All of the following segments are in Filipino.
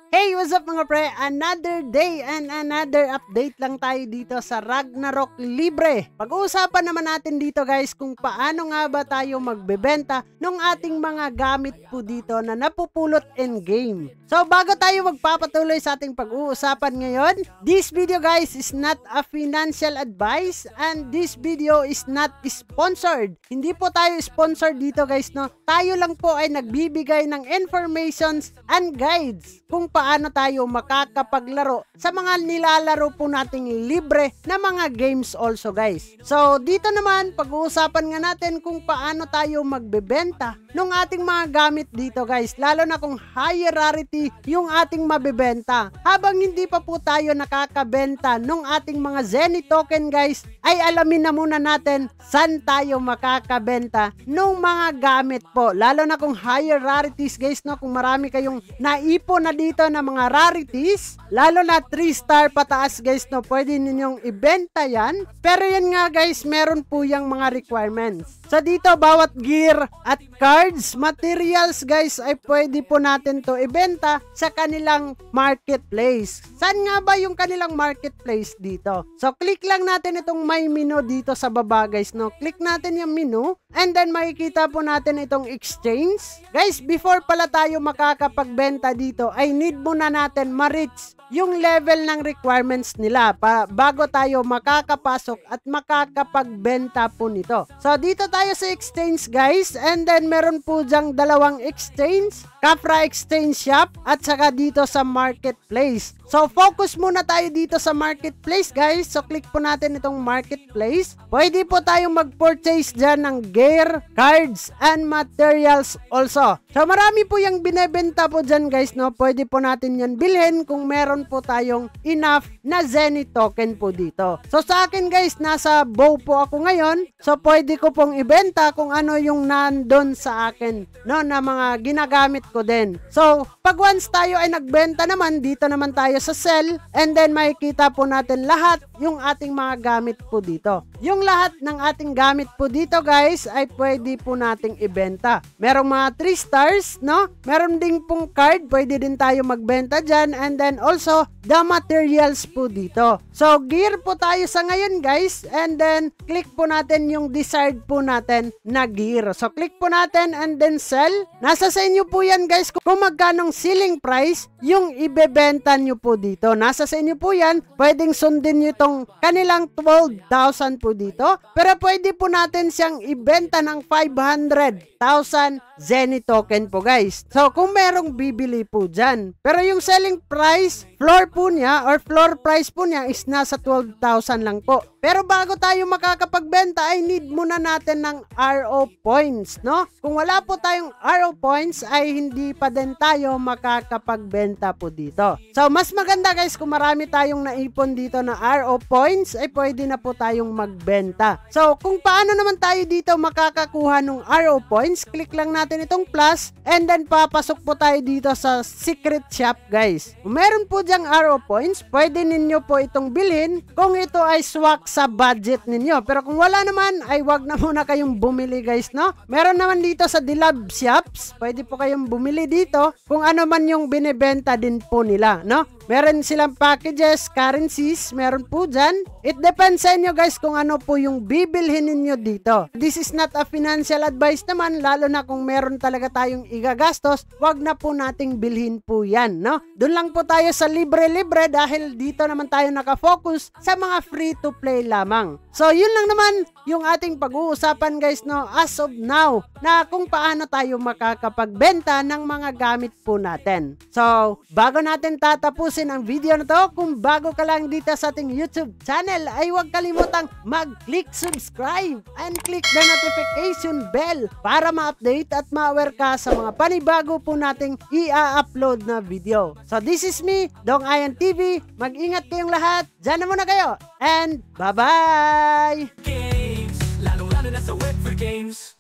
Hey, what's up mga pre? Another day and another update lang tayo dito sa Ragnarok Libre. Pag-uusapan naman natin dito guys kung paano nga ba tayo magbebenta ng ating mga gamit po dito na napupulot in game. So bago tayo magpapatuloy sa ating pag-uusapan ngayon, this video guys is not a financial advice and this video is not sponsored. Hindi po tayo sponsored dito guys, no? Tayo lang po ay nagbibigay ng informations and guides kung paano tayo makakapaglaro sa mga nilalaro po nating libre na mga games also guys. So dito naman pag-uusapan nga natin kung paano tayo magbebenta ng ating mga gamit dito guys, lalo na kung high rarity yung ating mabebenta. Habang hindi pa po tayo nakakabenta ng ating mga Zenny token guys, ay alamin na muna natin saan tayo makakabenta ng mga gamit po, lalo na kung higher rarities guys, no? Kung marami kayong naipon na dito na mga rarities, lalo na 3-star pataas guys, no? Pwede ninyong ibenta yan, pero yan nga guys, meron po yung mga requirements. So dito bawat gear at cards, materials guys ay pwede po natin to ibenta sa kanilang marketplace. Saan nga ba yung kanilang marketplace dito? So click lang natin itong may menu dito sa baba guys, no? Click natin yung menu and then makikita po natin itong exchange. Guys, before pala tayo makakapagbenta dito ay need muna natin ma-reach yung level ng requirements nila bago tayo makakapasok at makakapagbenta po nito. So dito tayo sa exchange guys, and then meron po dyang dalawang exchange, Kafra Exchange Shop at saka dito sa marketplace. So focus muna tayo dito sa marketplace guys. So click po natin itong marketplace. Pwede po tayong mag-purchase dyan ng gear, cards, and materials also. So marami po yung binebenta po dyan guys, no? Pwede po natin yan bilhin kung meron po tayong enough na Zenny token po dito. So sa akin guys, nasa bow po ako ngayon. So pwede ko pong ibenta kung ano yung nandun sa akin, no, na mga ginagamit ko din. So pag once tayo ay nagbenta naman, dito naman tayo sa sell, and then makikita po natin lahat yung ating mga gamit po dito. Yung lahat ng ating gamit po dito guys ay pwede po nating ibenta. Merong mga 3 stars, no? Meron ding pong card, pwede din tayo magbenta dyan, and then also the materials po dito. So gear po tayo sa ngayon guys, and then click po natin yung desired po natin na gear. So click po natin and then sell. Nasa sa inyo po yan guys kung magkanong selling price yung ibebenta nyo po dito. Nasa sa inyo po yan. Pwedeng sundin nyo itong kanilang 12,000 po dito, pero pwede po natin siyang ibenta ng 500,000 Zenny token po guys. So kung merong bibili po dyan, pero yung selling price, floor po niya or floor price po niya is nasa 12,000 lang po. Pero bago tayo makakapagbenta ay need muna natin ng RO points, no? Kung wala po tayong RO points ay hindi pa din tayo makakapagbenta po dito. So mas maganda guys kung marami tayong naipon dito na RO points ay pwede na po tayong magbenta. So kung paano naman tayo dito makakakuha ng RO points, click lang natin itong plus and then papasok po tayo dito sa secret shop guys. Kung meron po dyang RO points, pwede ninyo po itong bilhin kung ito ay swak sa budget ninyo. Pero kung wala naman ay wag na muna kayong bumili guys, no? Meron naman dito sa Dilab Shops, pwede po kayong bumili dito kung ano man yung binebenta din po nila, no? Meron silang packages, currencies, meron po dyan. It depends sa inyo guys kung ano po yung bibilhin ninyo dito. This is not a financial advice naman, lalo na kung meron talaga tayong igagastos, wag na po nating bilhin po yan, no? Doon lang po tayo sa libre-libre dahil dito naman tayo nakafocus sa mga free-to-play lamang. So yun lang naman yung ating pag-uusapan guys, no, as of now, na kung paano tayo makakapagbenta ng mga gamit po natin. So bago natin tatapusin ang video na to, kung bago ka lang dito sa ating YouTube channel ay huwag kalimutang mag-click subscribe and click the notification bell para ma-update at ma-aware ka sa mga panibago po nating i-upload na video. So this is me, Dong Ian TV. Mag-ingat kayong lahat. Diyan na muna kayo and bye-bye! Games, lalo-lalo na sa web for games.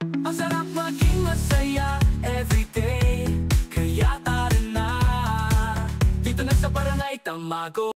Ang sarap maging masaya everyday. Kaya tara na, dito na sa Barangay Tamago.